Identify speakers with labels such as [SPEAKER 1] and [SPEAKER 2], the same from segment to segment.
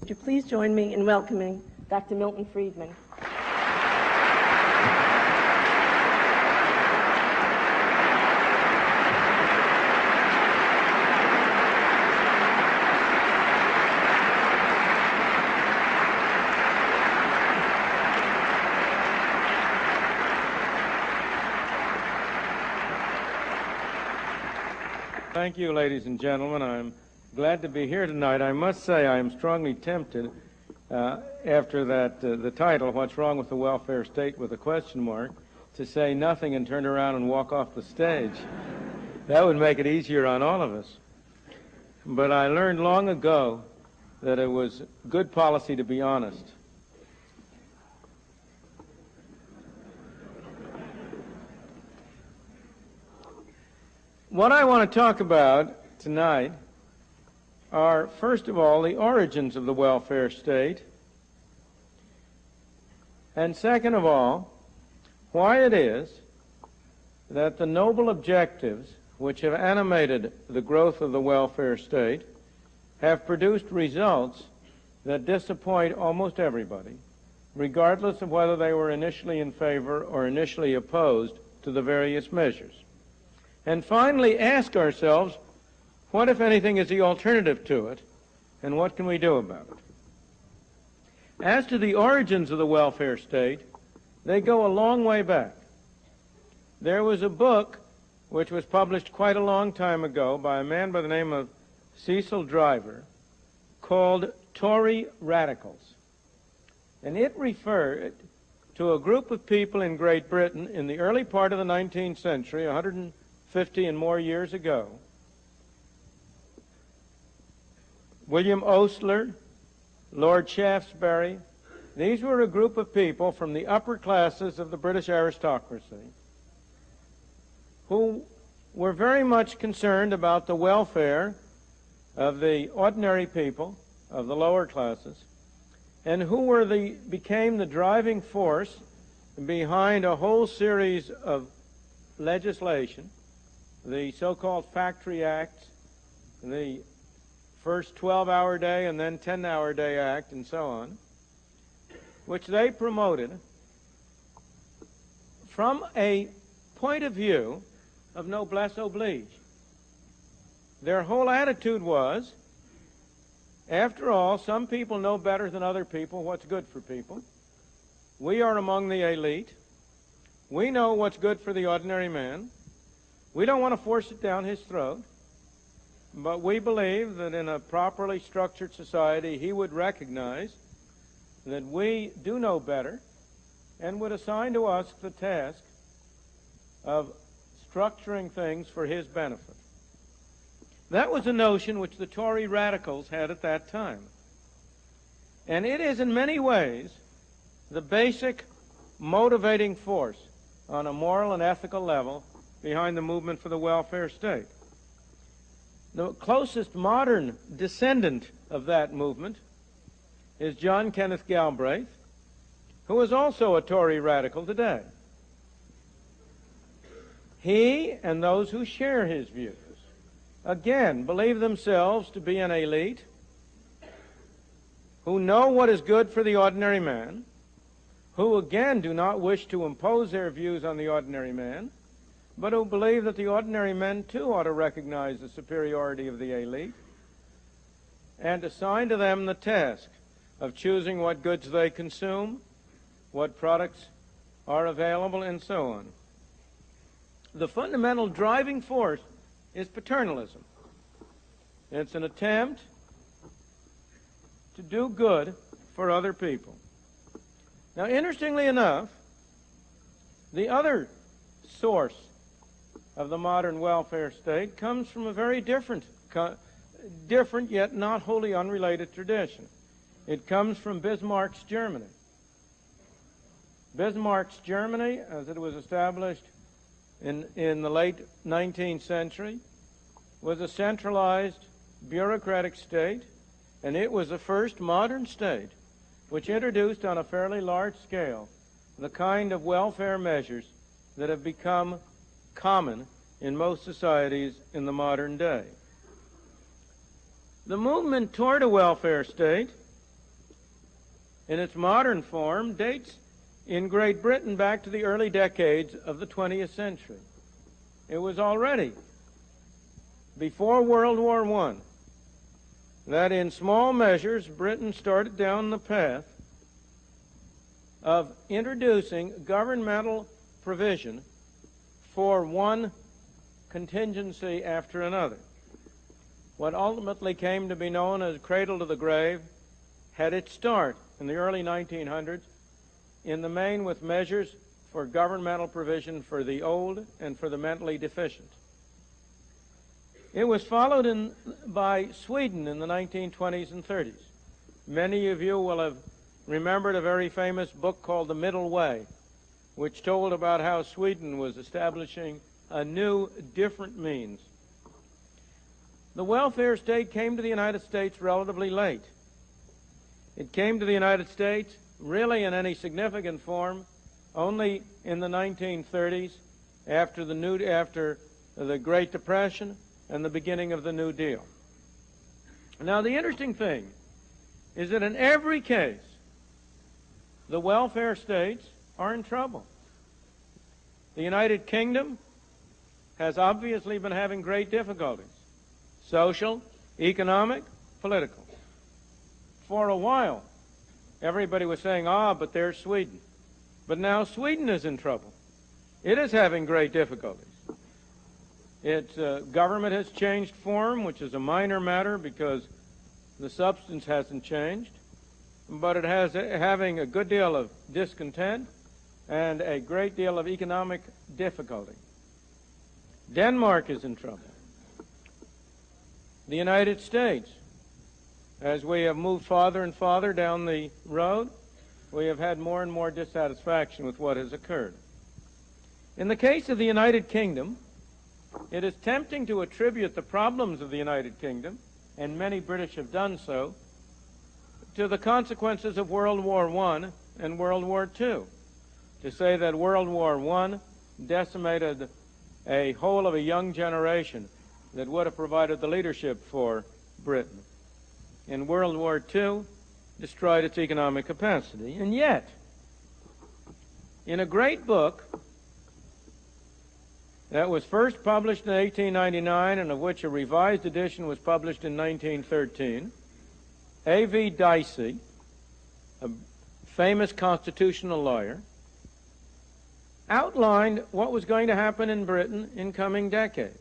[SPEAKER 1] Would you please join me in welcoming Dr. Milton Friedman?
[SPEAKER 2] Thank you, ladies and gentlemen. I'm glad to be here tonight. I must say I am strongly tempted, after the title, What's Wrong with the Welfare State with a question mark, to say nothing and turn around and walk off the stage. That would make it easier on all of us. But I learned long ago that it was good policy to be honest. What I want to talk about tonight are, first of all, the origins of the welfare state, and second of all, why it is that the noble objectives which have animated the growth of the welfare state have produced results that disappoint almost everybody, regardless of whether they were initially in favor or initially opposed to the various measures. And finally, ask ourselves, what, if anything, is the alternative to it, and what can we do about it? As to the origins of the welfare state, they go a long way back. There was a book which was published quite a long time ago by a man by the name of Cecil Driver called Tory Radicals. And it referred to a group of people in Great Britain in the early part of the 19th century, 150 and more years ago. William Osler, Lord Shaftesbury, these were a group of people from the upper classes of the British aristocracy who were very much concerned about the welfare of the ordinary people, of the lower classes, and who became the driving force behind a whole series of legislation, the so-called Factory Acts, the first 12-hour day and then 10-hour day act, and so on, which they promoted from a point of view of noblesse oblige. Their whole attitude was, after all, some people know better than other people what's good for people. We are among the elite. We know what's good for the ordinary man. We don't want to force it down his throat, but we believe that in a properly structured society, he would recognize that we do know better and would assign to us the task of structuring things for his benefit. That was a notion which the Tory radicals had at that time. And it is in many ways the basic motivating force on a moral and ethical level behind the movement for the welfare state. The closest modern descendant of that movement is John Kenneth Galbraith, who is also a Tory radical today. He and those who share his views, again, believe themselves to be an elite who know what is good for the ordinary man, who again do not wish to impose their views on the ordinary man, but who believe that the ordinary men too ought to recognize the superiority of the elite and assign to them the task of choosing what goods they consume, what products are available, and so on. The fundamental driving force is paternalism. It's an attempt to do good for other people. Now, interestingly enough, the other source of the modern welfare state comes from a very different yet not wholly unrelated tradition. It comes from Bismarck's Germany. Bismarck's Germany, as it was established in the late 19th century, was a centralized bureaucratic state, and it was the first modern state which introduced on a fairly large scale the kind of welfare measures that have become common in most societies in the modern day. The movement toward a welfare state in its modern form dates in Great Britain back to the early decades of the 20th century. It was already before World War I that in small measures Britain started down the path of introducing governmental provision for one contingency after another. What ultimately came to be known as cradle to the grave had its start in the early 1900s, in the main with measures for governmental provision for the old and for the mentally deficient. It was followed by Sweden in the 1920s and 30s. Many of you will have remembered a very famous book called The Middle Way, which told about how Sweden was establishing a new, different means. The welfare state came to the United States relatively late. It came to the United States really in any significant form only in the 1930s after the Great Depression and the beginning of the New Deal. Now, the interesting thing is that in every case, the welfare states are in trouble. The United Kingdom has obviously been having great difficulties, social, economic, political. For a while, everybody was saying, but there's Sweden. But now Sweden is in trouble. It is having great difficulties. Its government has changed form, which is a minor matter because the substance hasn't changed, but it has having a good deal of discontent and a great deal of economic difficulty. Denmark is in trouble. The United States, as we have moved farther and farther down the road, we have had more and more dissatisfaction with what has occurred. In the case of the United Kingdom, it is tempting to attribute the problems of the United Kingdom, and many British have done so, to the consequences of World War I and World War II. To say that World War I decimated a whole of a young generation that would have provided the leadership for Britain. And World War II destroyed its economic capacity. And yet, in a great book that was first published in 1899 and of which a revised edition was published in 1913, A.V. Dicey, a famous constitutional lawyer, outlined what was going to happen in Britain in coming decades.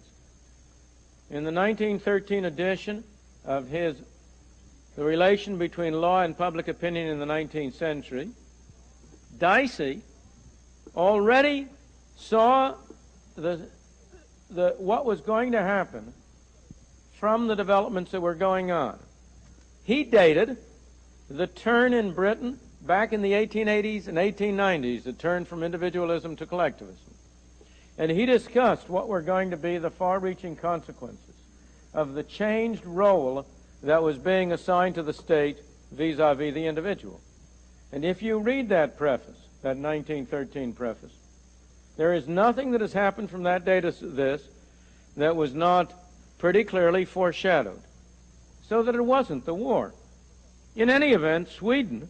[SPEAKER 2] In the 1913 edition of his The Relation Between Law and Public Opinion in the 19th Century, Dicey already saw what was going to happen from the developments that were going on. He dated the turn in Britain back in the 1880s and 1890s, the turn from individualism to collectivism. And he discussed what were going to be the far-reaching consequences of the changed role that was being assigned to the state vis-a-vis the individual. And if you read that preface, that 1913 preface, there is nothing that has happened from that day to this that was not pretty clearly foreshadowed, so that it wasn't the war. In any event, Sweden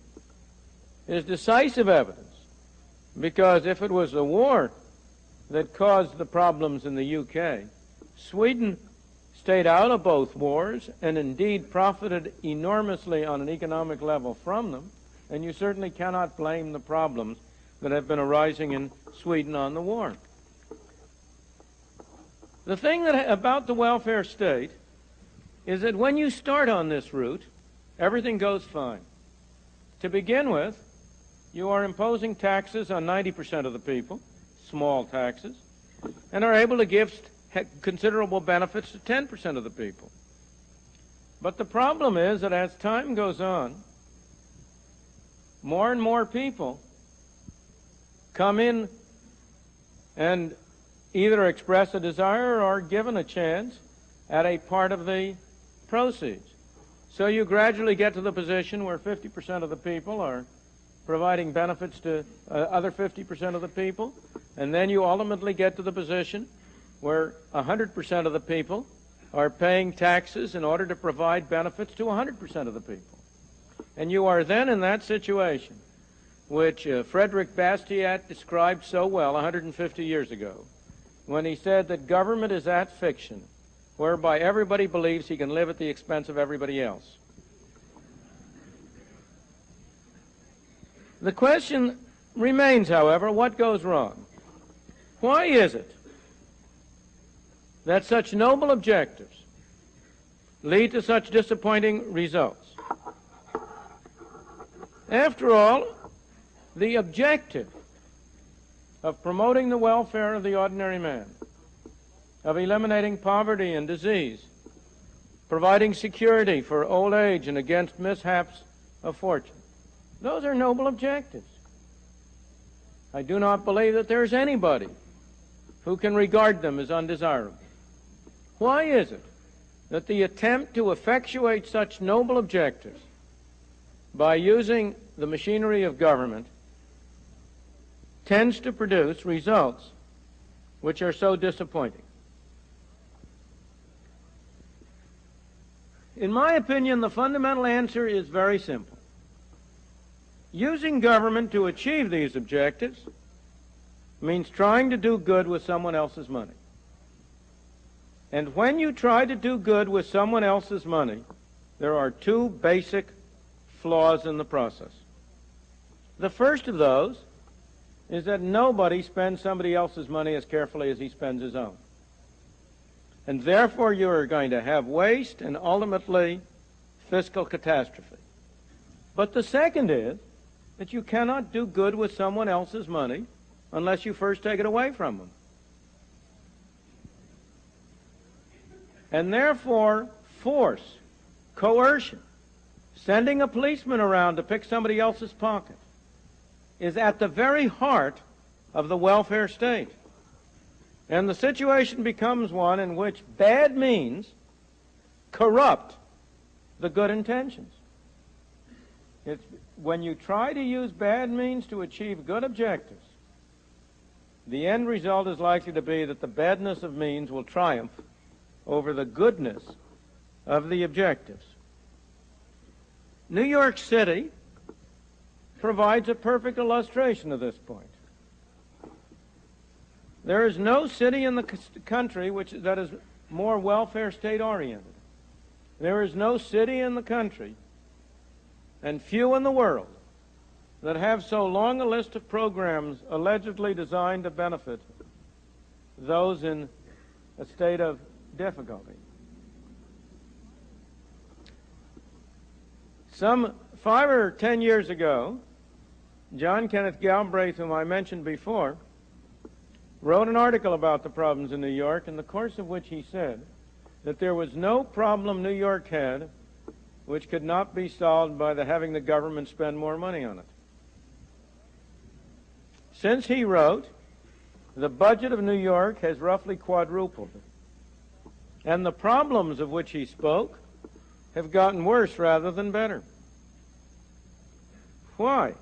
[SPEAKER 2] is decisive evidence, because if it was the war that caused the problems in the UK, Sweden stayed out of both wars and indeed profited enormously on an economic level from them, and you certainly cannot blame the problems that have been arising in Sweden on the war. The thing about the welfare state is that when you start on this route, everything goes fine. To begin with, you are imposing taxes on 90% of the people, small taxes, and are able to give considerable benefits to 10% of the people. But the problem is that as time goes on, more and more people come in and either express a desire or are given a chance at a part of the proceeds. So you gradually get to the position where 50% of the people are providing benefits to other 50% of the people, and then you ultimately get to the position where 100% of the people are paying taxes in order to provide benefits to 100% of the people. And you are then in that situation, which Frederick Bastiat described so well 150 years ago, when he said that government is that fiction whereby everybody believes he can live at the expense of everybody else. The question remains, however, what goes wrong? Why is it that such noble objectives lead to such disappointing results? After all, the objective of promoting the welfare of the ordinary man, of eliminating poverty and disease, providing security for old age and against mishaps of fortune, those are noble objectives. I do not believe that there is anybody who can regard them as undesirable. Why is it that the attempt to effectuate such noble objectives by using the machinery of government tends to produce results which are so disappointing? In my opinion, the fundamental answer is very simple. Using government to achieve these objectives means trying to do good with someone else's money. And when you try to do good with someone else's money, there are two basic flaws in the process. The first of those is that nobody spends somebody else's money as carefully as he spends his own. And therefore you are going to have waste and ultimately fiscal catastrophe. But the second is that you cannot do good with someone else's money unless you first take it away from them. And therefore, force, coercion, sending a policeman around to pick somebody else's pocket is at the very heart of the welfare state. And the situation becomes one in which bad means corrupt the good intentions. It's when you try to use bad means to achieve good objectives, the end result is likely to be that the badness of means will triumph over the goodness of the objectives. New York City provides a perfect illustration of this point. There is no city in the country that is more welfare state oriented. There is no city in the country, and few in the world, that have so long a list of programs allegedly designed to benefit those in a state of difficulty. Some 5 or 10 years ago, John Kenneth Galbraith, whom I mentioned before, wrote an article about the problems in New York, in the course of which he said that there was no problem New York had which could not be solved by having the government spend more money on it. Since he wrote, the budget of New York has roughly quadrupled, and the problems of which he spoke have gotten worse rather than better. Why?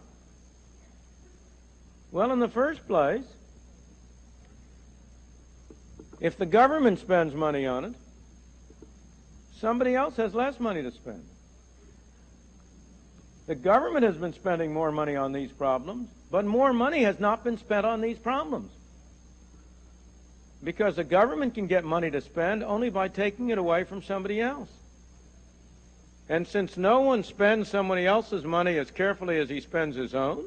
[SPEAKER 2] Well, in the first place, if the government spends money on it, somebody else has less money to spend. The government has been spending more money on these problems, but more money has not been spent on these problems. Because the government can get money to spend only by taking it away from somebody else. And since no one spends somebody else's money as carefully as he spends his own,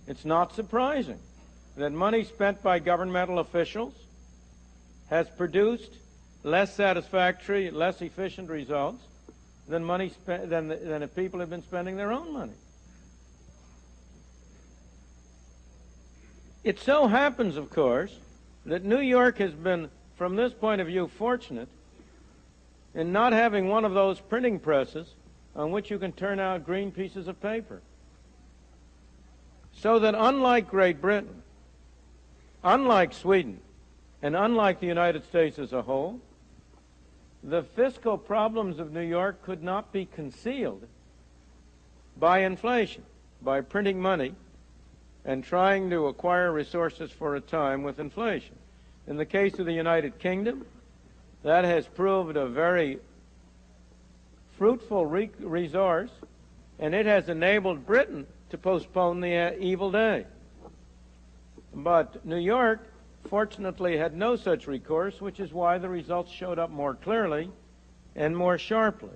[SPEAKER 2] it's not surprising that money spent by governmental officials has produced less satisfactory, less efficient results than if people have been spending their own money. It so happens, of course, that New York has been, from this point of view, fortunate in not having one of those printing presses on which you can turn out green pieces of paper. So that unlike Great Britain, unlike Sweden, and unlike the United States as a whole, the fiscal problems of New York could not be concealed by inflation, by printing money and trying to acquire resources for a time with inflation. In the case of the United Kingdom, that has proved a very fruitful resource and it has enabled Britain to postpone the evil day. But New York, fortunately, had no such recourse, which is why the results showed up more clearly and more sharply.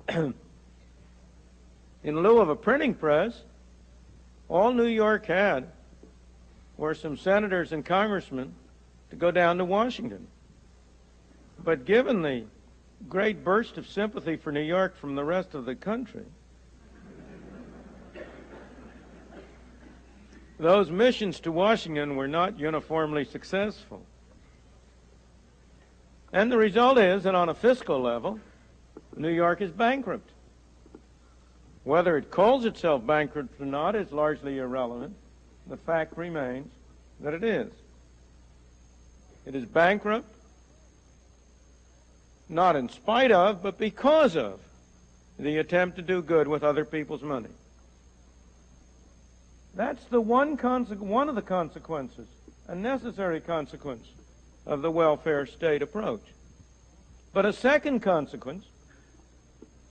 [SPEAKER 2] In lieu of a printing press, all New York had were some senators and congressmen to go down to Washington. But given the great burst of sympathy for New York from the rest of the country, those missions to Washington were not uniformly successful. And the result is that on a fiscal level, New York is bankrupt. Whether it calls itself bankrupt or not is largely irrelevant. The fact remains that it is. It is bankrupt, not in spite of, but because of the attempt to do good with other people's money. That's the one of the consequences, a necessary consequence of the welfare state approach. But a second consequence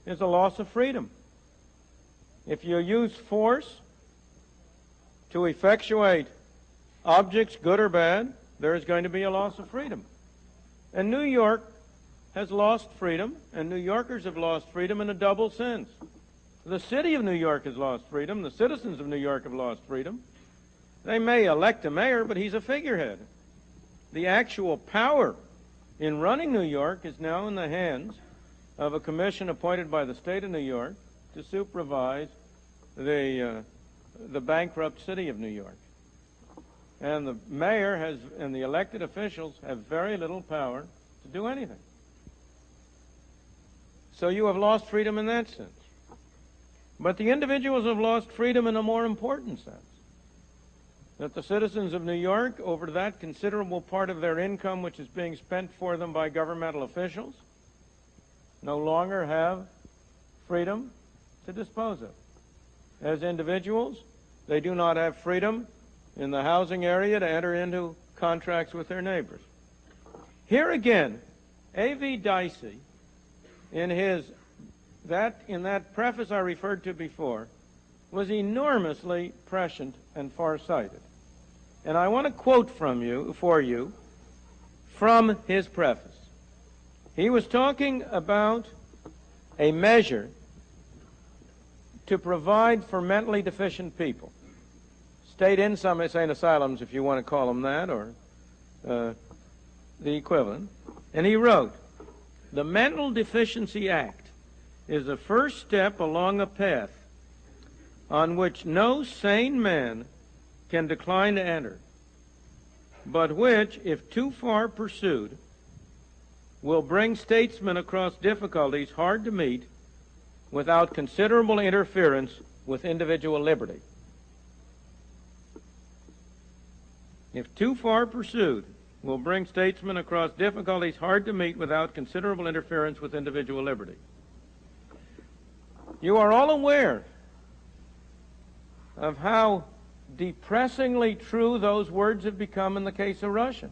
[SPEAKER 2] is a loss of freedom. If you use force to effectuate objects, good or bad, there is going to be a loss of freedom. And New York has lost freedom, and New Yorkers have lost freedom in a double sense. The city of New York has lost freedom. The citizens of New York have lost freedom. They may elect a mayor, but he's a figurehead. The actual power in running New York is now in the hands of a commission appointed by the state of New York to supervise the bankrupt city of New York. And the mayor and the elected officials have very little power to do anything. So you have lost freedom in that sense. But the individuals have lost freedom in a more important sense. That the citizens of New York, over that considerable part of their income which is being spent for them by governmental officials, no longer have freedom to dispose of. As individuals, they do not have freedom in the housing area to enter into contracts with their neighbors. Here again, A.V. Dicey, in that preface I referred to before, was enormously prescient and farsighted. And I want to quote for you from his preface. He was talking about a measure to provide for mentally deficient people. State insane asylums, if you want to call them that, or the equivalent. And he wrote, "The Mental Deficiency Act is the first step along a path on which no sane man can decline to enter, but which, if too far pursued, will bring statesmen across difficulties hard to meet without considerable interference with individual liberty." If too far pursued, will bring statesmen across difficulties hard to meet without considerable interference with individual liberty. You are all aware of how depressingly true those words have become in the case of Russia.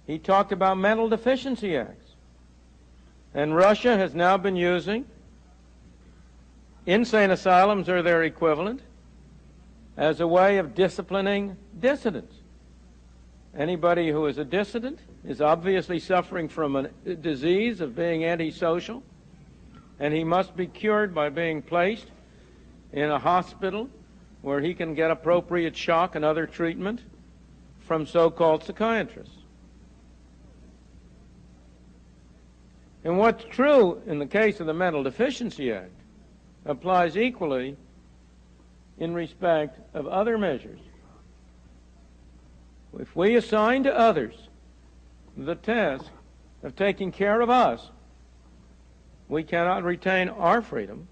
[SPEAKER 2] He talked about mental deficiency acts. And Russia has now been using insane asylums or their equivalent as a way of disciplining dissidents. Anybody who is a dissident is obviously suffering from a disease of being antisocial, and he must be cured by being placed in a hospital where he can get appropriate shock and other treatment from so-called psychiatrists. And what's true in the case of the Mental Deficiency Act applies equally in respect of other measures. If we assign to others the task of taking care of us, we cannot retain our freedom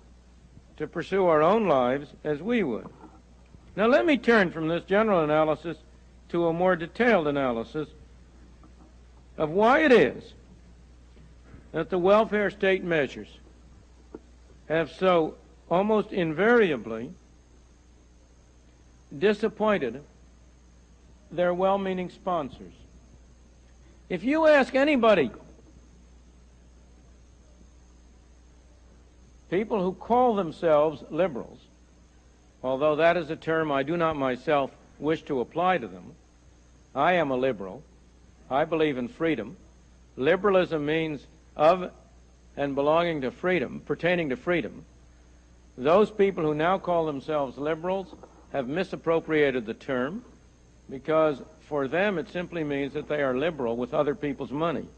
[SPEAKER 2] to pursue our own lives as we would. Now let me turn from this general analysis to a more detailed analysis of why it is that the welfare state measures have so almost invariably disappointed their well-meaning sponsors. If you ask anybody people who call themselves liberals, although that is a term I do not myself wish to apply to them. I am a liberal. I believe in freedom. Liberalism means of and belonging to freedom, pertaining to freedom. Those people who now call themselves liberals have misappropriated the term, because for them it simply means that they are liberal with other people's money.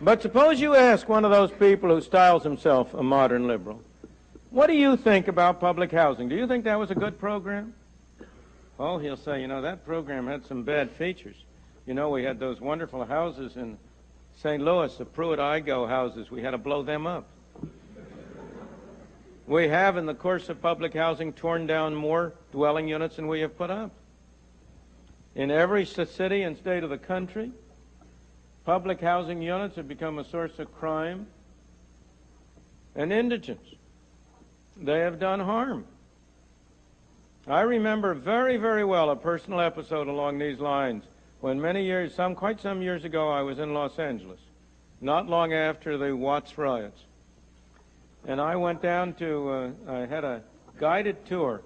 [SPEAKER 2] But suppose you ask one of those people who styles himself a modern liberal, what do you think about public housing? Do you think that was a good program? Oh, he'll say, you know, that program had some bad features. You know, we had those wonderful houses in St. Louis, the Pruitt-Igoe houses. We had to blow them up. We have, in the course of public housing, torn down more dwelling units than we have put up. In every city and state of the country, public housing units have become a source of crime and indigence. They have done harm. I remember very, very well a personal episode along these lines when quite some years ago, I was in Los Angeles, not long after the Watts riots. And I went down to, I had a guided tour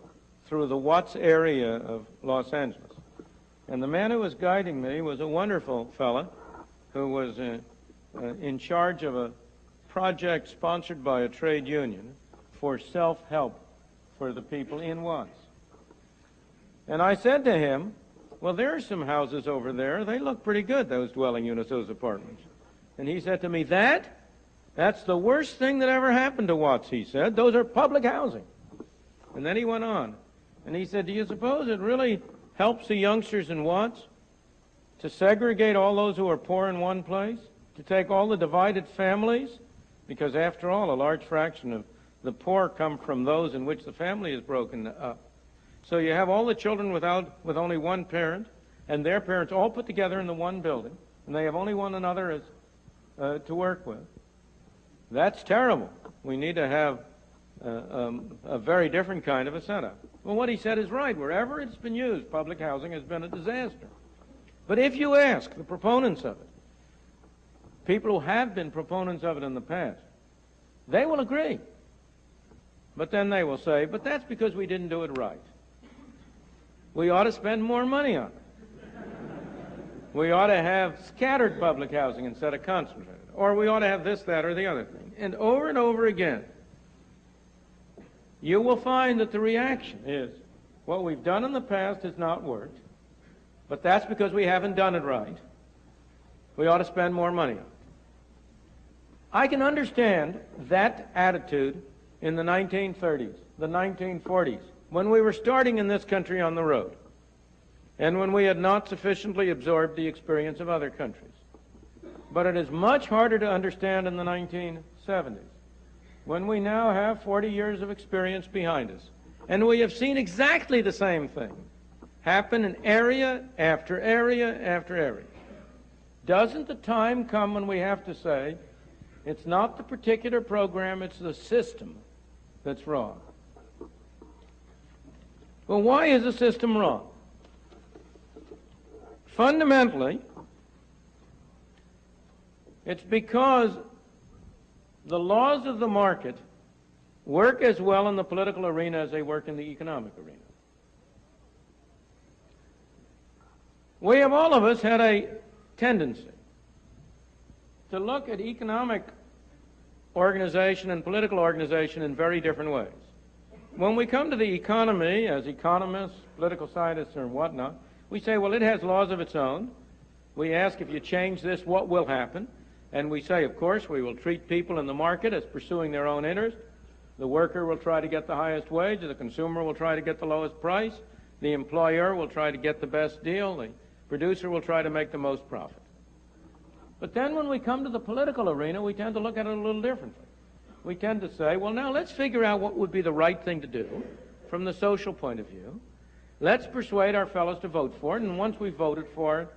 [SPEAKER 2] through the Watts area of Los Angeles. And the man who was guiding me was a wonderful fellow who was in charge of a project sponsored by a trade union for self-help for the people in Watts. And I said to him, well, there are some houses over there. They look pretty good, those dwelling units, those apartments. And he said to me, that's the worst thing that ever happened to Watts, he said. Those are public housing. And then he went on. And he said, do you suppose it really helps the youngsters in Watts to segregate all those who are poor in one place, to take all the divided families? Because after all, a large fraction of the poor come from those in which the family is broken up. So you have all the children with only one parent, and their parents all put together in the one building, and they have only one another to work with. That's terrible. We need to have a very different kind of a setup. Well, what he said is right. Wherever it's been used, public housing has been a disaster. But if you ask the proponents of it, people who have been proponents of it in the past, they will agree. But then they will say, but that's because we didn't do it right. We ought to spend more money on it. We ought to have scattered public housing instead of concentrated. Or we ought to have this, that, or the other thing. And over again, you will find that the reaction is, what we've done in the past has not worked, but that's because we haven't done it right. We ought to spend more money on it. I can understand that attitude in the 1930s, the 1940s, when we were starting in this country on the road, and when we had not sufficiently absorbed the experience of other countries. But it is much harder to understand in the 1970s, when we now have 40 years of experience behind us, and we have seen exactly the same thing happen in area after area after area. Doesn't the time come when we have to say, it's not the particular program, it's the system that's wrong? Well, why is the system wrong? Fundamentally, it's because the laws of the market work as well in the political arena as they work in the economic arena. We have, all of us, had a tendency to look at economic organization and political organization in very different ways. When we come to the economy, as economists, political scientists, and whatnot, we say, well, it has laws of its own. We ask, if you change this, what will happen? And we say, of course, we will treat people in the market as pursuing their own interest. The worker will try to get the highest wage. The consumer will try to get the lowest price. The employer will try to get the best deal. The producer will try to make the most profit. But then when we come to the political arena, we tend to look at it a little differently. We tend to say, well, now let's figure out what would be the right thing to do from the social point of view. Let's persuade our fellows to vote for it, and once we've voted for it,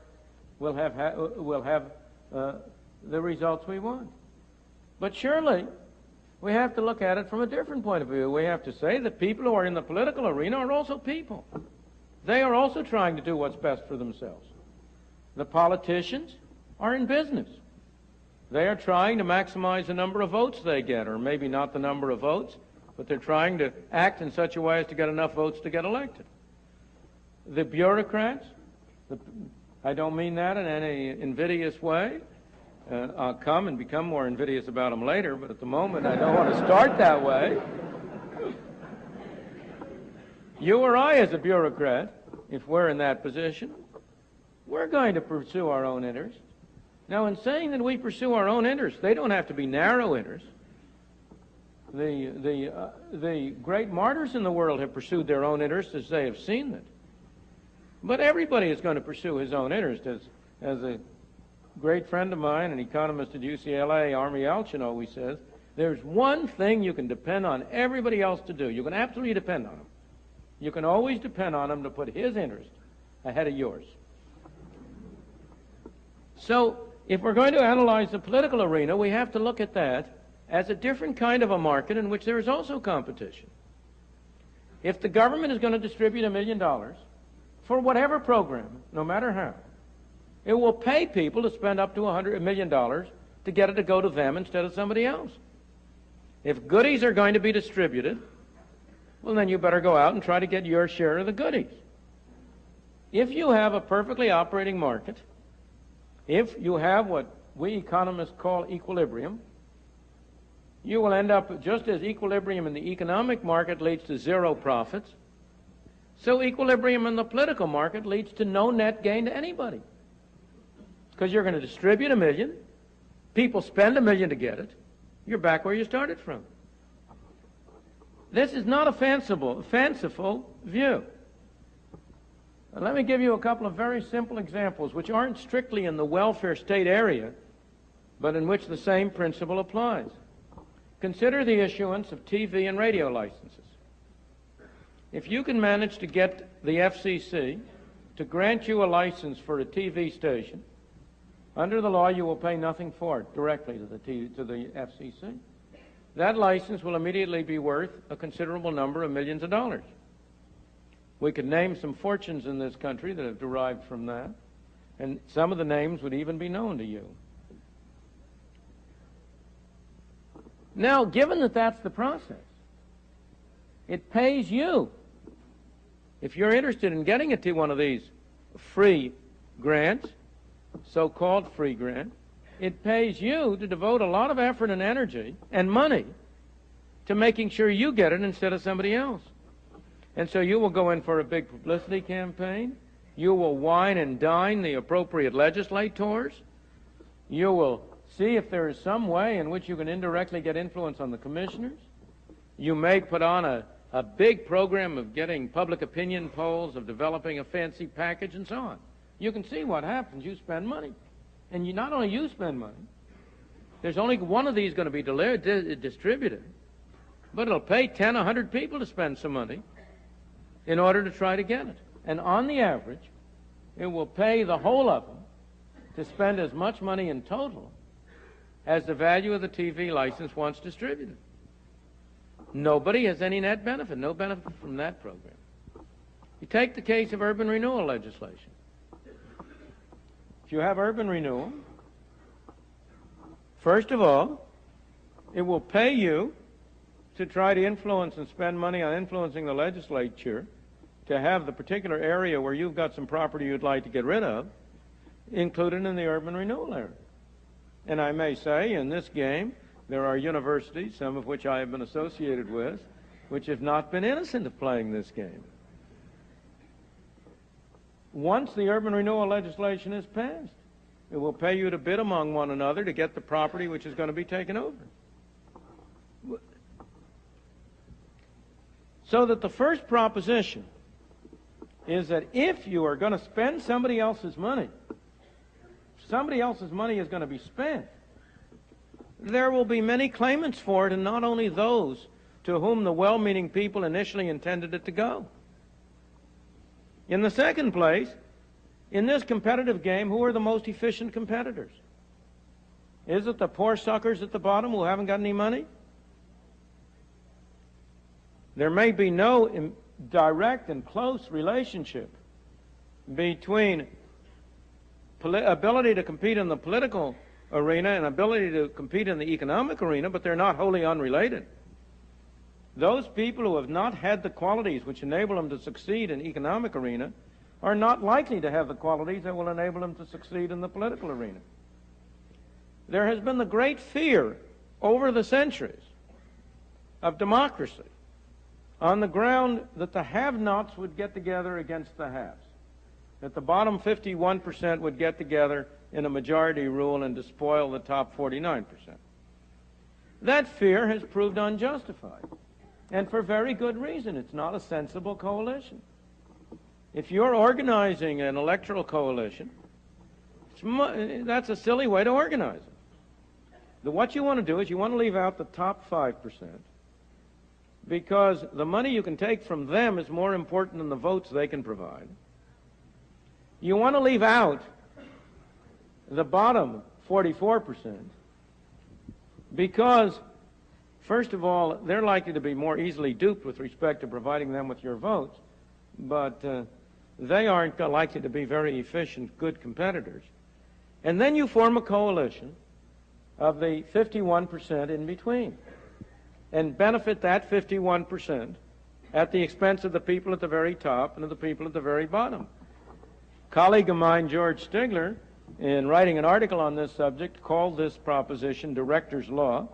[SPEAKER 2] we'll have the results we want. But surely, we have to look at it from a different point of view. We have to say that people who are in the political arena are also people. They are also trying to do what's best for themselves. The politicians are in business. They are trying to maximize the number of votes they get, or maybe not the number of votes, but they're trying to act in such a way as to get enough votes to get elected. The bureaucrats, I don't mean that in any invidious way. I'll come and become more invidious about them later, but at the moment I don't want to start that way. You or I as a bureaucrat, if we're in that position, we're going to pursue our own interests. Now, in saying that we pursue our own interests, they don't have to be narrow interests. The great martyrs in the world have pursued their own interests as they have seen it. But everybody is going to pursue his own interest. As a great friend of mine, an economist at UCLA, Army Alchin, always says, there's one thing you can depend on everybody else to do. You can absolutely depend on him. You can always depend on him to put his interest ahead of yours. So, if we're going to analyze the political arena, we have to look at that as a different kind of a market in which there is also competition. If the government is going to distribute $1 million for whatever program, no matter how, it will pay people to spend up to $100 million to get it to go to them instead of somebody else. If goodies are going to be distributed, well, then you better go out and try to get your share of the goodies. If you have a perfectly operating market, if you have what we economists call equilibrium, you will end up just as equilibrium in the economic market leads to zero profits, so equilibrium in the political market leads to no net gain to anybody. Because you're going to distribute $1 million, people spend $1 million to get it, you're back where you started from. This is not a fanciful view. Let me give you a couple of very simple examples which aren't strictly in the welfare state area, but in which the same principle applies. Consider the issuance of TV and radio licenses. If you can manage to get the FCC to grant you a license for a TV station, under the law you will pay nothing for it directly to the FCC. That license will immediately be worth a considerable number of millions of dollars. We could name some fortunes in this country that have derived from that, and some of the names would even be known to you. Now, given that that's the process, it pays you. If you're interested in getting it to one of these free grants, so-called free grant, it pays you to devote a lot of effort and energy and money to making sure you get it instead of somebody else. And so you will go in for a big publicity campaign. You will wine and dine the appropriate legislators. You will see if there is some way in which you can indirectly get influence on the commissioners. You may put on a big program of getting public opinion polls, of developing a fancy package, and so on. You can see what happens. You spend money. And not only you spend money, there's only one of these going to be distributed, but it'll pay 10, 100 people to spend some money in order to try to get it. And on the average, it will pay the whole of them to spend as much money in total as the value of the TV license once distributed. Nobody has any net benefit, no benefit from that program. You take the case of urban renewal legislation. If you have urban renewal, first of all, it will pay you to try to influence and spend money on influencing the legislature to have the particular area where you've got some property you'd like to get rid of included in the urban renewal area. And I may say, in this game, there are universities, some of which I have been associated with, which have not been innocent of playing this game. Once the urban renewal legislation is passed, it will pay you to bid among one another to get the property which is going to be taken over. So that the first proposition is that if you are going to spend somebody else's money is going to be spent, there will be many claimants for it, and not only those to whom the well-meaning people initially intended it to go. In the second place, in this competitive game, who are the most efficient competitors? Is it the poor suckers at the bottom who haven't got any money? There may be no direct and close relationship between ability to compete in the political arena and ability to compete in the economic arena, but they're not wholly unrelated. Those people who have not had the qualities which enable them to succeed in the economic arena are not likely to have the qualities that will enable them to succeed in the political arena. There has been the great fear over the centuries of democracy on the ground that the have-nots would get together against the haves, that the bottom 51% would get together in a majority rule and despoil the top 49%. That fear has proved unjustified, and for very good reason. It's not a sensible coalition. If you're organizing an electoral coalition, that's a silly way to organize it. What you want to do is you want to leave out the top 5%, because the money you can take from them is more important than the votes they can provide. You want to leave out the bottom 44%, because, first of all, they're likely to be more easily duped with respect to providing them with your votes, but they aren't likely to be very efficient, good competitors. And then you form a coalition of the 51% in between and benefit that 51% at the expense of the people at the very top and of the people at the very bottom. A colleague of mine, George Stigler, in writing an article on this subject, called this proposition director's law,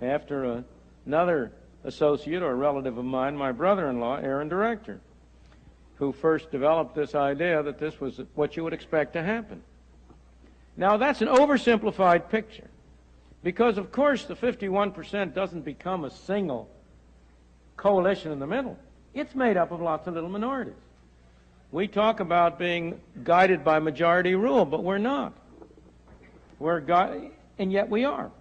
[SPEAKER 2] after another associate or relative of mine, my brother-in-law, Aaron Director, who first developed this idea that this was what you would expect to happen. Now, that's an oversimplified picture, because, of course, the 51% doesn't become a single coalition in the middle. It's made up of lots of little minorities. We talk about being guided by majority rule, but we're not. And yet we are.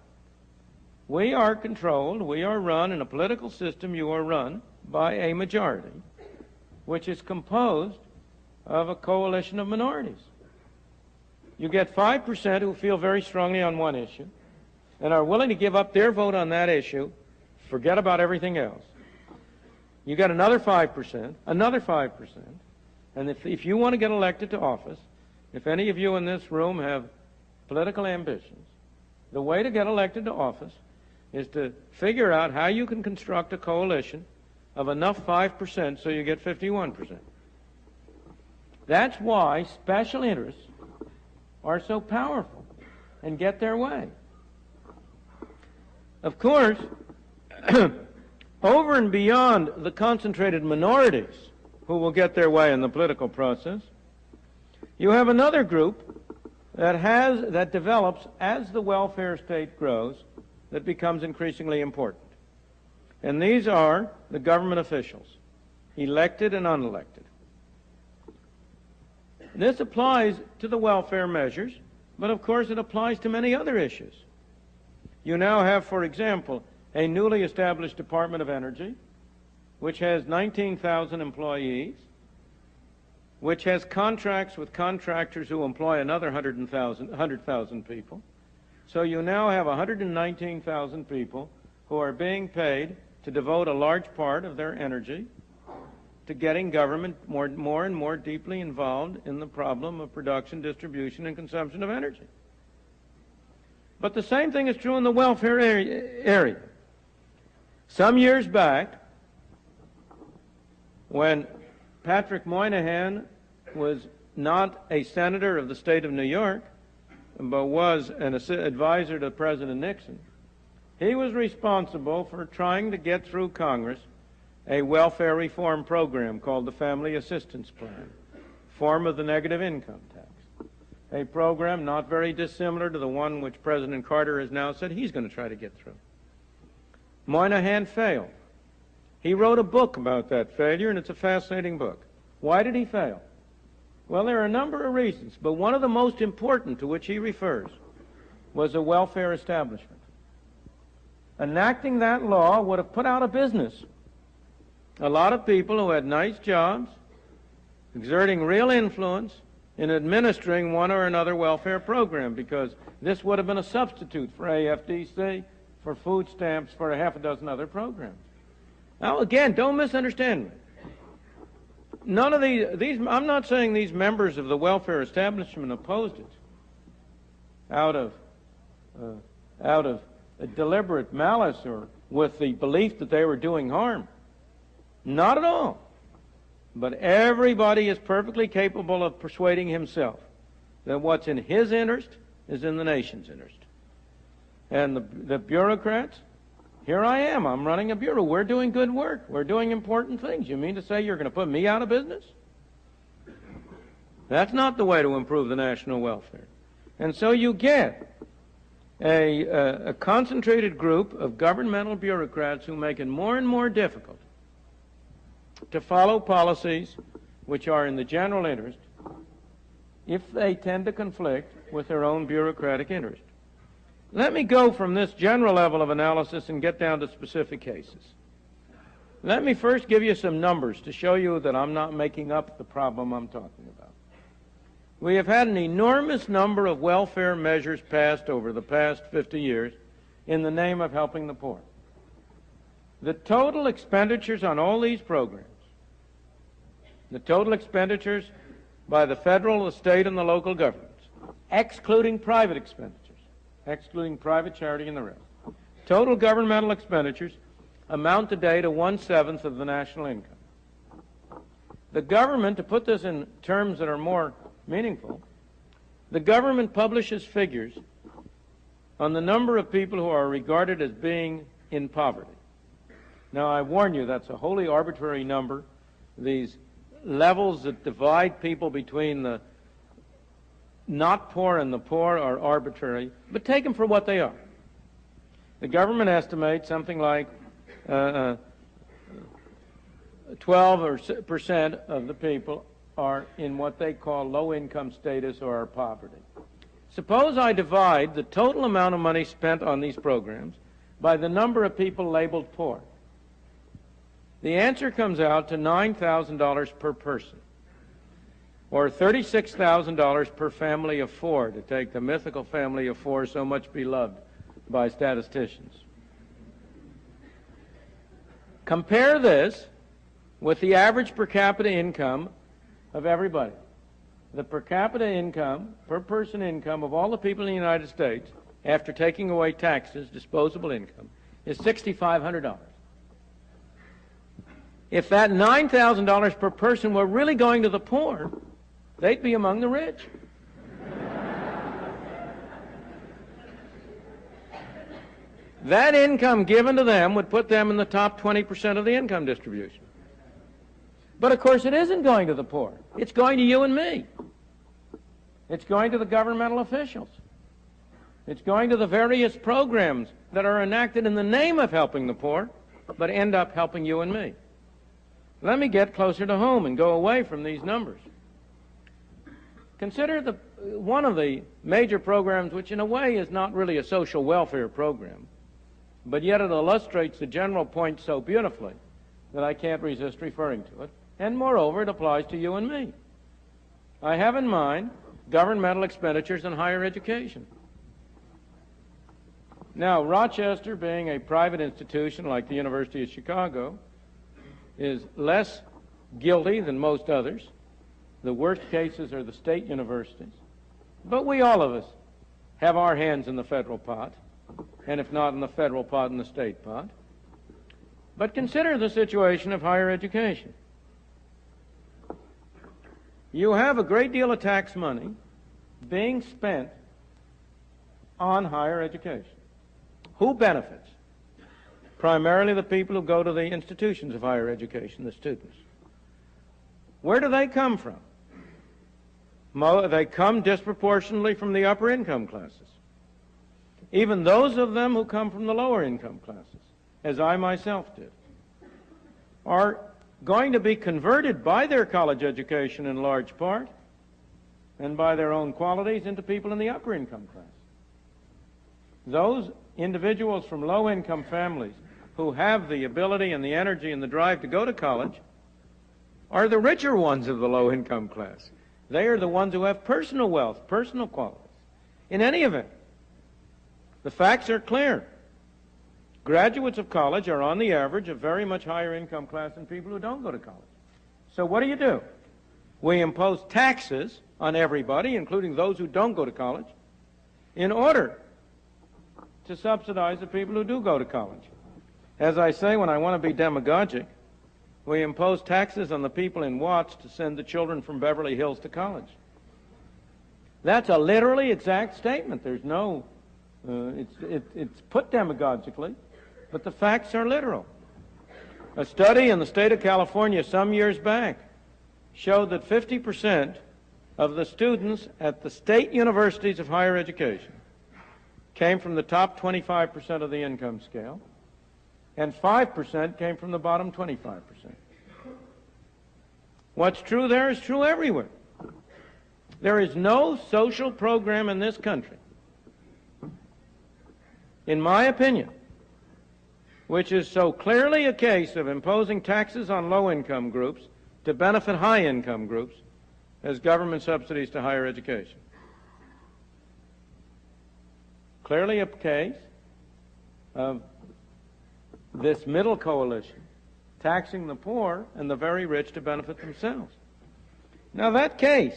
[SPEAKER 2] We are controlled, we are run in a political system, you are run by a majority, which is composed of a coalition of minorities. You get 5% who feel very strongly on one issue and are willing to give up their vote on that issue, forget about everything else. You get another 5%, and if you want to get elected to office, if any of you in this room have political ambitions, the way to get elected to office is to figure out how you can construct a coalition of enough 5% so you get 51%. That's why special interests are so powerful and get their way. Of course, over and beyond the concentrated minorities who will get their way in the political process, you have another group that develops as the welfare state grows, that becomes increasingly important. And these are the government officials, elected and unelected. This applies to the welfare measures, but of course it applies to many other issues. You now have, for example, a newly established Department of Energy, which has 19,000 employees, which has contracts with contractors who employ another 100,000 people. So you now have 119,000 people who are being paid to devote a large part of their energy to getting government more and more deeply involved in the problem of production, distribution, and consumption of energy. But the same thing is true in the welfare area. Some years back, when Patrick Moynihan was not a senator of the state of New York, but was an advisor to President Nixon, he was responsible for trying to get through Congress a welfare reform program called the Family Assistance Plan, form of the negative income tax, a program not very dissimilar to the one which President Carter has now said he's going to try to get through. Moynihan failed. He wrote a book about that failure, and it's a fascinating book. Why did he fail? Well, there are a number of reasons, but one of the most important to which he refers was a welfare establishment. Enacting that law would have put out of business a lot of people who had nice jobs, exerting real influence in administering one or another welfare program, because this would have been a substitute for AFDC, for food stamps, for a half a dozen other programs. Now, again, don't misunderstand me. None of these, I'm not saying these members of the welfare establishment opposed it. out of a deliberate malice or with the belief that they were doing harm. Not at all. But everybody is perfectly capable of persuading himself that what's in his interest is in the nation's interest. And the bureaucrats, here I am, I'm running a bureau. We're doing good work. We're doing important things. You mean to say you're going to put me out of business? That's not the way to improve the national welfare. And so you get a concentrated group of governmental bureaucrats who make it more and more difficult to follow policies which are in the general interest if they tend to conflict with their own bureaucratic interest. Let me go from this general level of analysis and get down to specific cases. Let me first give you some numbers to show you that I'm not making up the problem I'm talking about. We have had an enormous number of welfare measures passed over the past 50 years in the name of helping the poor. The total expenditures on all these programs, the total expenditures by the federal, the state, and the local governments, excluding private expenditures, excluding private charity and the rest, total governmental expenditures amount today to 1/7 of the national income. The government, to put this in terms that are more meaningful, the government publishes figures on the number of people who are regarded as being in poverty. Now, I warn you, that's a wholly arbitrary number. These levels that divide people between the not poor and the poor are arbitrary, but take them for what they are. The government estimates something like 12% of the people are in what they call low-income status or are poverty. Suppose I divide the total amount of money spent on these programs by the number of people labeled poor. The answer comes out to $9,000 per person, or $36,000 per family of four, to take the mythical family of four so much beloved by statisticians. Compare this with the average per capita income of everybody. The per capita income, per person income of all the people in the United States, after taking away taxes, disposable income, is $6,500. If that $9,000 per person were really going to the poor, they'd be among the rich. That income given to them would put them in the top 20% of the income distribution. But of course it isn't going to the poor. It's going to you and me. It's going to the governmental officials. It's going to the various programs that are enacted in the name of helping the poor, but end up helping you and me. Let me get closer to home and go away from these numbers. Consider one of the major programs, which in a way is not really a social welfare program, but yet it illustrates the general point so beautifully that I can't resist referring to it. And moreover, it applies to you and me. I have in mind governmental expenditures in higher education. Now, Rochester, being a private institution like the University of Chicago, is less guilty than most others. The worst cases are the state universities. But we, all of us, have our hands in the federal pot, and if not in the federal pot, in the state pot. But consider the situation of higher education. You have a great deal of tax money being spent on higher education. Who benefits? Primarily the people who go to the institutions of higher education, the students. Where do they come from? They come disproportionately from the upper income classes. Even those of them who come from the lower income classes, as I myself did, are going to be converted by their college education in large part and by their own qualities into people in the upper income class. Those individuals from low income families who have the ability and the energy and the drive to go to college are the richer ones of the low income class. They are the ones who have personal wealth, personal qualities. In any event, the facts are clear. Graduates of college are on the average a very much higher income class than people who don't go to college. So what do? We impose taxes on everybody, including those who don't go to college, in order to subsidize the people who do go to college. As I say, when I want to be demagogic, we impose taxes on the people in Watts to send the children from Beverly Hills to college. That's a literally exact statement. There's no, it's put demagogically, but the facts are literal. A study in the state of California some years back showed that 50% of the students at the state universities of higher education came from the top 25% of the income scale, and 5% came from the bottom 25%. What's true there is true everywhere. There is no social program in this country, in my opinion, which is so clearly a case of imposing taxes on low-income groups to benefit high-income groups as government subsidies to higher education. Clearly a case of this middle coalition taxing the poor and the very rich to benefit themselves. Now that case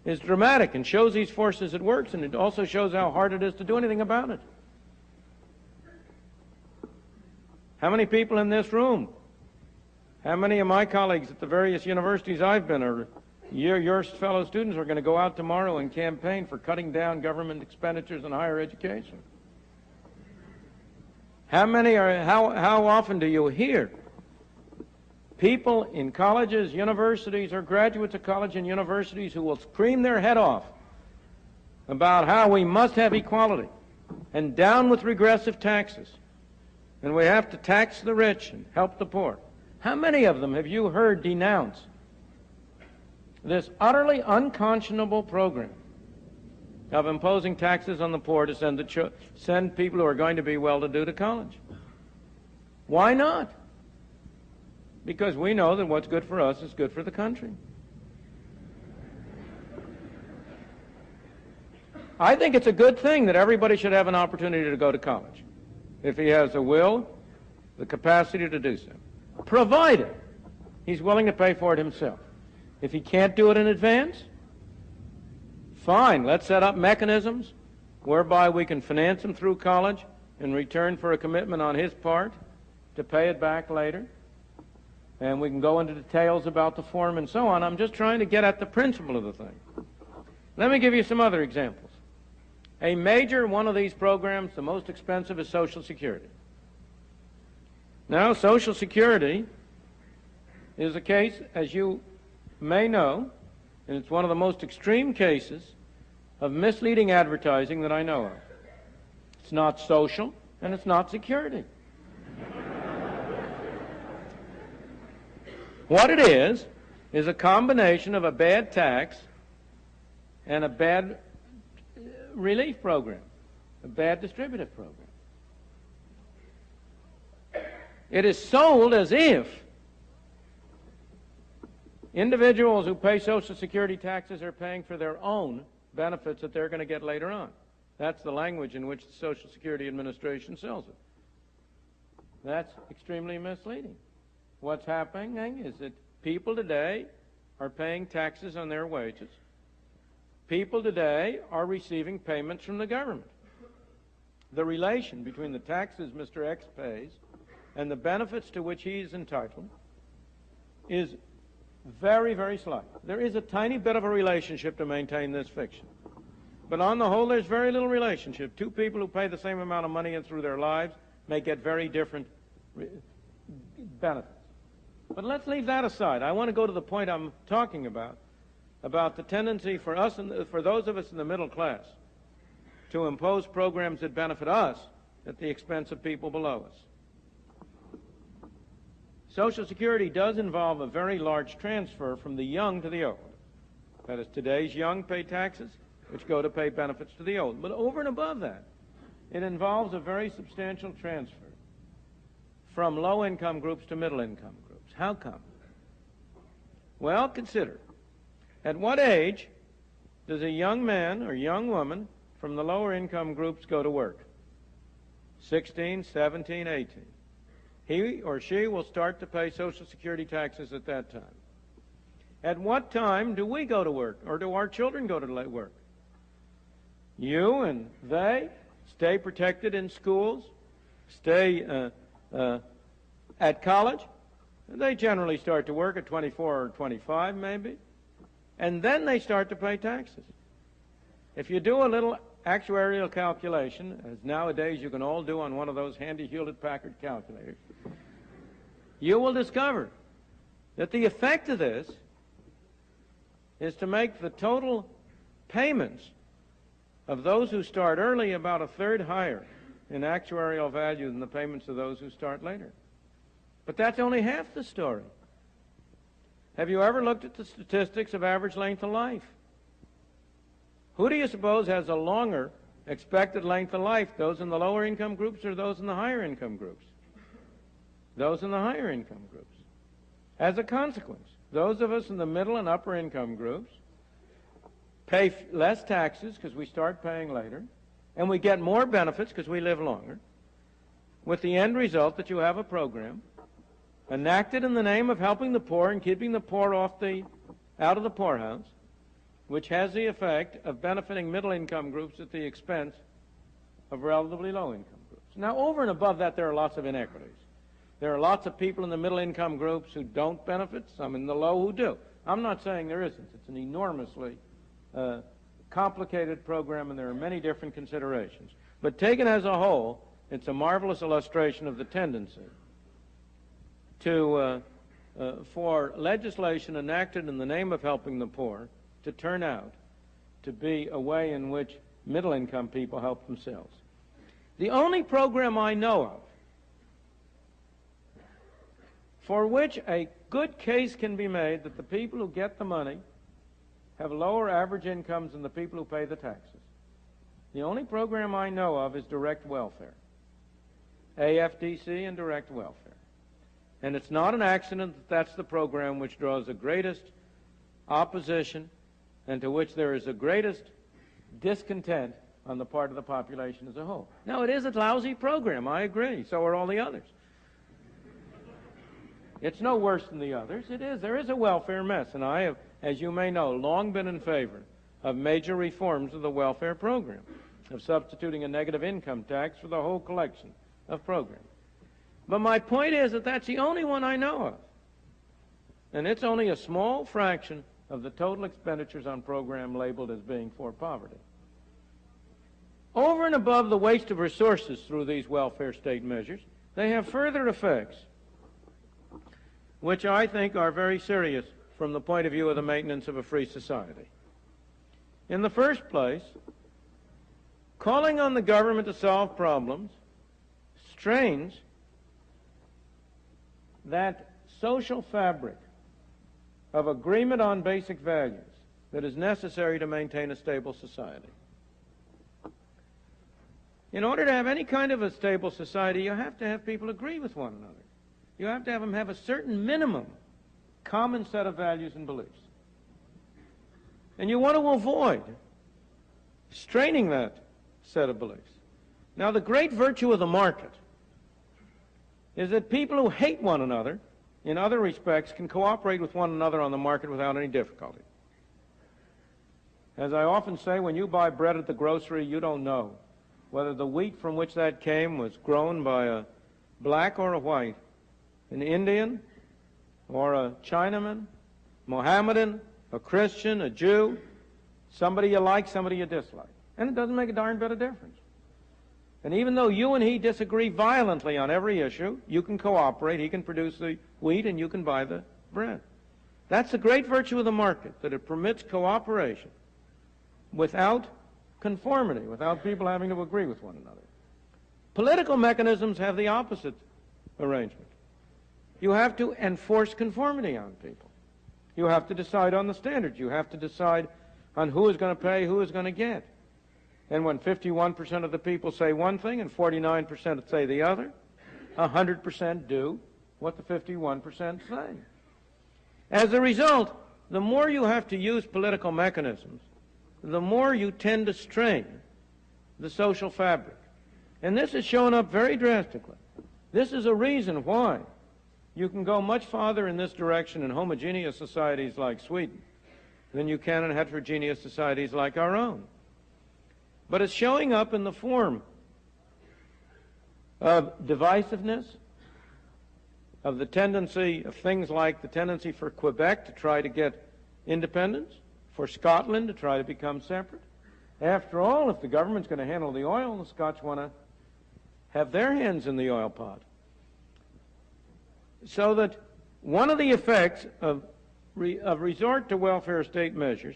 [SPEAKER 2] is dramatic and shows these forces at work, and it also shows how hard it is to do anything about it. How many people in this room, how many of my colleagues at the various universities I've been, or your fellow students, are going to go out tomorrow and campaign for cutting down government expenditures on higher education? How often do you hear people in colleges, universities, or graduates of college and universities who will scream their head off about how we must have equality and down with regressive taxes, and we have to tax the rich and help the poor? How many of them have you heard denounce this utterly unconscionable program of imposing taxes on the poor to send people who are going to be well-to-do to college? Why not? Because we know that what's good for us is good for the country. I think it's a good thing that everybody should have an opportunity to go to college, if he has the will, the capacity to do so, provided he's willing to pay for it himself. If he can't do it in advance, fine, let's set up mechanisms whereby we can finance him through college in return for a commitment on his part to pay it back later. And we can go into details about the form and so on. I'm just trying to get at the principle of the thing. Let me give you some other examples. A major one of these programs, the most expensive, is Social Security. Now, Social Security is a case, as you may know, and it's one of the most extreme cases of misleading advertising that I know of. It's not social, and it's not security. What it is a combination of a bad tax and a bad relief program, a bad distributive program. It is sold as if individuals who pay Social Security taxes are paying for their own benefits that they're going to get later on. That's the language in which the Social Security Administration sells it. That's extremely misleading. What's happening is that people today are paying taxes on their wages. People today are receiving payments from the government. The relation between the taxes Mr. X pays and the benefits to which he is entitled is very, very slight. There is a tiny bit of a relationship to maintain this fiction. But on the whole, there's very little relationship. Two people who pay the same amount of money in through their lives may get very different benefits. But let's leave that aside. I want to go to the point I'm talking about the tendency for us, and for those of us in the middle class, to impose programs that benefit us at the expense of people below us. Social Security does involve a very large transfer from the young to the old. That is, today's young pay taxes, which go to pay benefits to the old. But over and above that, it involves a very substantial transfer from low-income groups to middle-income groups. How come? Well, consider, at what age does a young man or young woman from the lower income groups go to work? 16, 17, 18. He or she will start to pay Social Security taxes at that time. At what time do we go to work, or do our children go to work? You and they stay protected in schools, stay at college. They generally start to work at 24 or 25 maybe, and then they start to pay taxes. If you do a little actuarial calculation, as nowadays you can all do on one of those handy Hewlett-Packard calculators, you will discover that the effect of this is to make the total payments of those who start early about a third higher in actuarial value than the payments of those who start later. But that's only half the story. Have you ever looked at the statistics of average length of life? Who do you suppose has a longer expected length of life, those in the lower income groups or those in the higher income groups? Those in the higher income groups. As a consequence, those of us in the middle and upper income groups pay less taxes because we start paying later, and we get more benefits because we live longer, with the end result that you have a program enacted in the name of helping the poor and keeping the poor out of the poorhouse, which has the effect of benefiting middle income groups at the expense of relatively low income groups. Now, over and above that, there are lots of inequities. There are lots of people in the middle income groups who don't benefit, some in the low who do. I'm not saying there isn't. It's an enormously complicated program, and there are many different considerations. But taken as a whole, it's a marvelous illustration of the tendency for legislation enacted in the name of helping the poor to turn out to be a way in which middle-income people help themselves. The only program I know of for which a good case can be made that the people who get the money have lower average incomes than the people who pay the taxes. The only program I know of is direct welfare, AFDC and direct welfare. And it's not an accident that that's the program which draws the greatest opposition and to which there is the greatest discontent on the part of the population as a whole. Now, it is a lousy program, I agree. So are all the others. It's no worse than the others. It is. There is a welfare mess, and I have, as you may know, long been in favor of major reforms of the welfare program, of substituting a negative income tax for the whole collection of programs. But my point is that that's the only one I know of. And it's only a small fraction of the total expenditures on program labeled as being for poverty. Over and above the waste of resources through these welfare state measures, they have further effects which I think are very serious from the point of view of the maintenance of a free society. In the first place, calling on the government to solve problems strains that social fabric of agreement on basic values that is necessary to maintain a stable society. In order to have any kind of a stable society, you have to have people agree with one another. You have to have them have a certain minimum common set of values and beliefs. And you want to avoid straining that set of beliefs. Now, the great virtue of the market is that people who hate one another in other respects can cooperate with one another on the market without any difficulty. As I often say, when you buy bread at the grocery, you don't know whether the wheat from which that came was grown by a black or a white, an Indian or a Chinaman, Mohammedan, a Christian, a Jew, somebody you like, somebody you dislike. And it doesn't make a darn bit of difference. And even though you and he disagree violently on every issue, you can cooperate, he can produce the wheat and you can buy the bread. That's the great virtue of the market, that it permits cooperation without conformity, without people having to agree with one another. Political mechanisms have the opposite arrangement. You have to enforce conformity on people. You have to decide on the standards. You have to decide on who is going to pay, who is going to get. And when 51% of the people say one thing and 49% say the other, 100% do what the 51% say. As a result, the more you have to use political mechanisms, the more you tend to strain the social fabric. And this has shown up very drastically. This is a reason why you can go much farther in this direction in homogeneous societies like Sweden than you can in heterogeneous societies like our own. But it's showing up in the form of divisiveness, of the tendency of things like the tendency for Quebec to try to get independence, for Scotland to try to become separate. After all, if the government's going to handle the oil, the Scots want to have their hands in the oil pot. So that one of the effects of resort to welfare state measures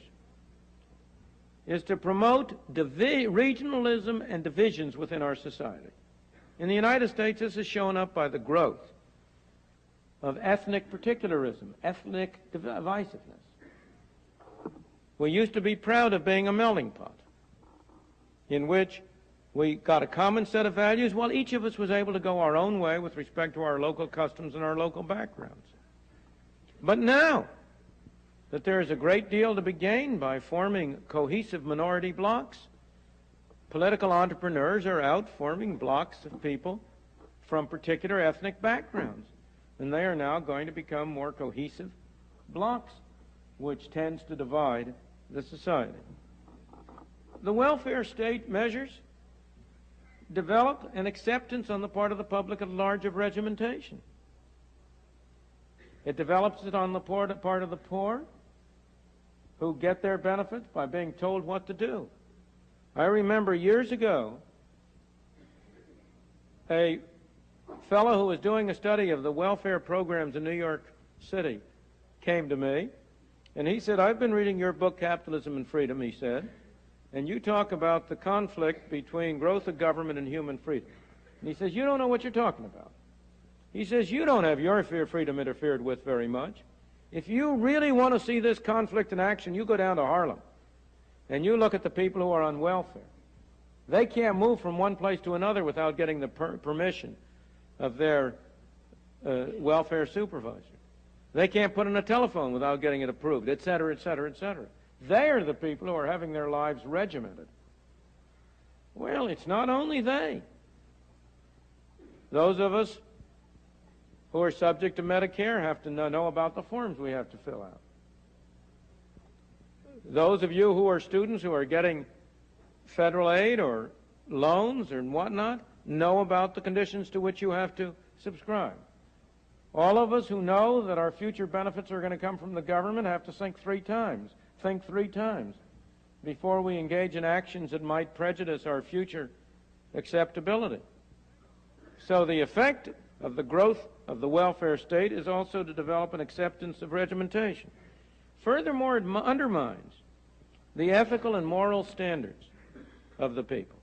[SPEAKER 2] is to promote regionalism and divisions within our society. In the United States, this is shown up by the growth of ethnic particularism, ethnic divisiveness. We used to be proud of being a melting pot in which we got a common set of values while each of us was able to go our own way with respect to our local customs and our local backgrounds. But now that there is a great deal to be gained by forming cohesive minority blocs, political entrepreneurs are out forming blocs of people from particular ethnic backgrounds, and they are now going to become more cohesive blocs, which tends to divide the society. The welfare state measures develop an acceptance on the part of the public at large of regimentation. It develops it on the part of the poor, who get their benefits by being told what to do. I remember years ago, a fellow who was doing a study of the welfare programs in New York City came to me, and he said, "I've been reading your book, Capitalism and Freedom," he said, "and you talk about the conflict between growth of government and human freedom." And he says, "You don't know what you're talking about." He says, "You don't have your freedom interfered with very much. If you really want to see this conflict in action, you go down to Harlem and you look at the people who are on welfare. They can't move from one place to another without getting the permission of their welfare supervisor. They can't put in a telephone without getting it approved, et cetera, et cetera, et cetera. They are the people who are having their lives regimented." Well, it's not only they. Those of us who are subject to Medicare have to know about the forms we have to fill out. Those of you who are students who are getting federal aid or loans or whatnot know about the conditions to which you have to subscribe. All of us who know that our future benefits are going to come from the government have to think three times before we engage in actions that might prejudice our future acceptability. So the effect of the growth of the welfare state is also to develop an acceptance of regimentation. Furthermore, it undermines the ethical and moral standards of the people.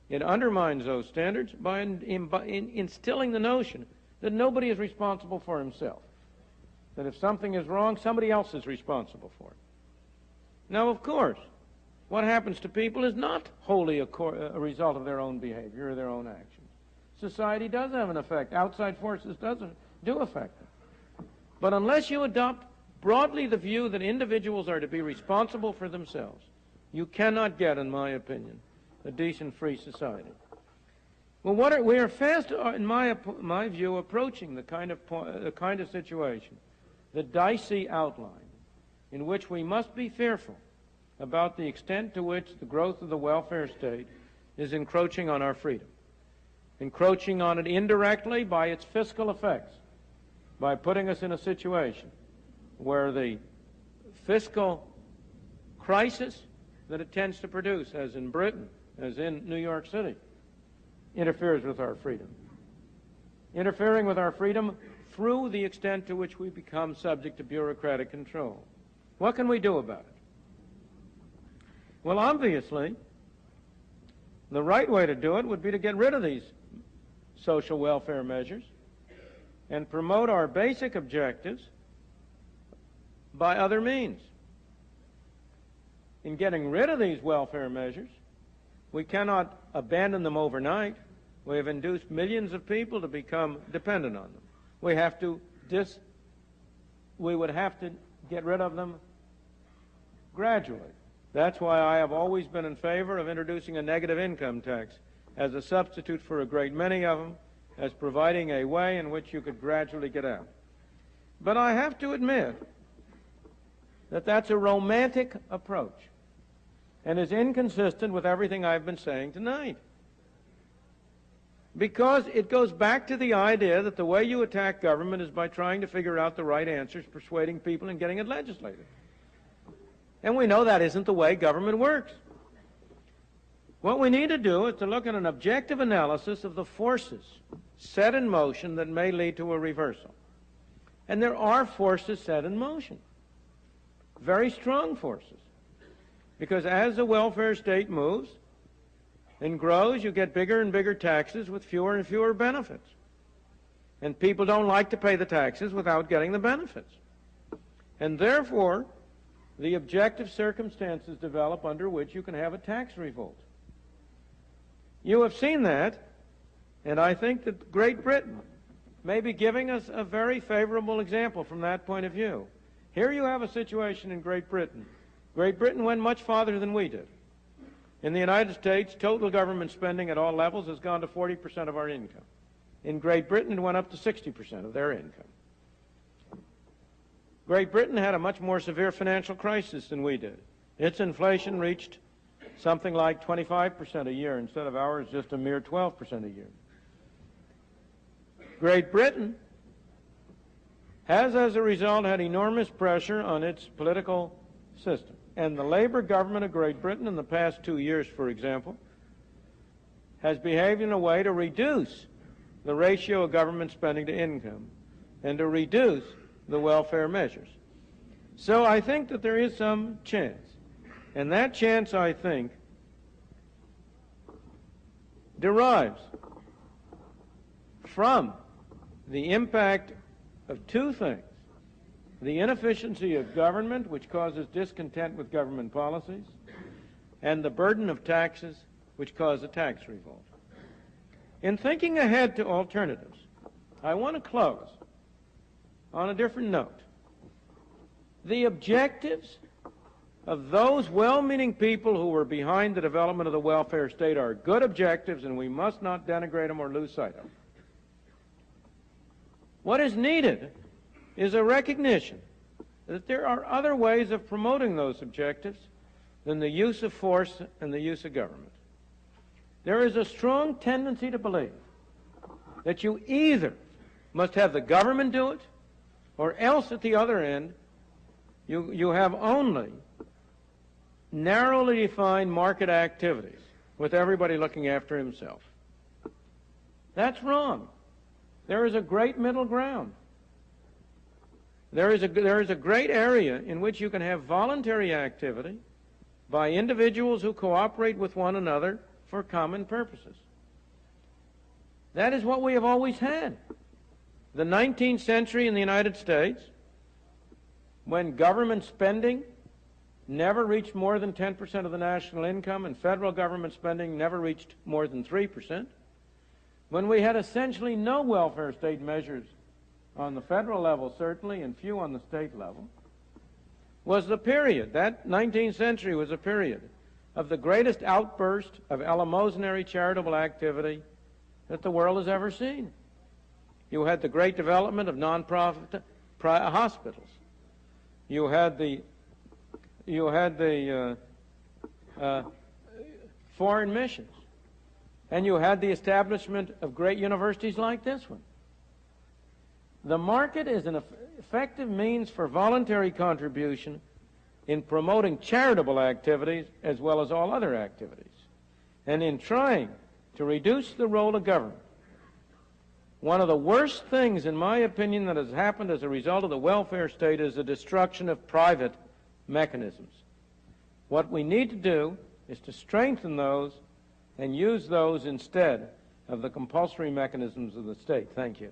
[SPEAKER 2] It undermines those standards by instilling the notion that nobody is responsible for himself, that if something is wrong, somebody else is responsible for it. Now, of course, what happens to people is not wholly a result of their own behavior or their own actions. Society does have an effect. Outside forces do affect them. But unless you adopt broadly the view that individuals are to be responsible for themselves, you cannot get, in my opinion, a decent free society. Well, we are fast, in my view, approaching the kind of situation that Dicey outlined, in which we must be fearful about the extent to which the growth of the welfare state is encroaching on our freedom, encroaching on it indirectly by its fiscal effects, by putting us in a situation where the fiscal crisis that it tends to produce, as in Britain, as in New York City, interferes with our freedom. Interfering with our freedom through the extent to which we become subject to bureaucratic control. What can we do about it? Well, obviously, the right way to do it would be to get rid of these social welfare measures and promote our basic objectives by other means. In getting rid of these welfare measures, we cannot abandon them overnight. We have induced millions of people to become dependent on them. We would have to get rid of them gradually. That's why I have always been in favor of introducing a negative income tax as a substitute for a great many of them, as providing a way in which you could gradually get out. But I have to admit that that's a romantic approach. and is inconsistent with everything I've been saying tonight. Because it goes back to the idea that the way you attack government is by trying to figure out the right answers, persuading people, and getting it legislated. And we know that isn't the way government works. What we need to do is to look at an objective analysis of the forces set in motion that may lead to a reversal. And there are forces set in motion, very strong forces. Because as the welfare state moves and grows, you get bigger and bigger taxes with fewer and fewer benefits. And people don't like to pay the taxes without getting the benefits. And therefore, the objective circumstances develop under which you can have a tax revolt. You have seen that, and I think that Great Britain may be giving us a very favorable example from that point of view. Here you have a situation in Great Britain. Great Britain went much farther than we did. In the United States, total government spending at all levels has gone to 40% of our income. In Great Britain, it went up to 60% of their income. Great Britain had a much more severe financial crisis than we did. Its inflation reached something like 25% a year instead of ours just a mere 12% a year. Great Britain has, as a result, had enormous pressure on its political system. And the Labour government of Great Britain in the past 2 years, for example, has behaved in a way to reduce the ratio of government spending to income and to reduce the welfare measures. So I think that there is some chance. And that chance, I think, derives from the impact of two things: the inefficiency of government, which causes discontent with government policies, and the burden of taxes, which cause a tax revolt. In thinking ahead to alternatives, I want to close on a different note. The objectives of those well-meaning people who were behind the development of the welfare state are good objectives, and we must not denigrate them or lose sight of them. What is needed is a recognition that there are other ways of promoting those objectives than the use of force and the use of government. There is a strong tendency to believe that you either must have the government do it, or else at the other end, you have only narrowly defined market activities with everybody looking after himself. That's wrong. There is a great middle ground. There is a great area in which you can have voluntary activity by individuals who cooperate with one another for common purposes. That is what we have always had. The 19th century in the United States, when government spending never reached more than 10% of the national income and federal government spending never reached more than 3%, when we had essentially no welfare state measures on the federal level certainly and few on the state level, was the period, that 19th century was a period of the greatest outburst of eleemosynary charitable activity that the world has ever seen. You had the great development of non-profit hospitals. You had the foreign missions. And you had the establishment of great universities like this one. The market is an effective means for voluntary contribution in promoting charitable activities as well as all other activities. And in trying to reduce the role of government, one of the worst things, in my opinion, that has happened as a result of the welfare state is the destruction of private mechanisms. What we need to do is to strengthen those and use those instead of the compulsory mechanisms of the state. Thank you.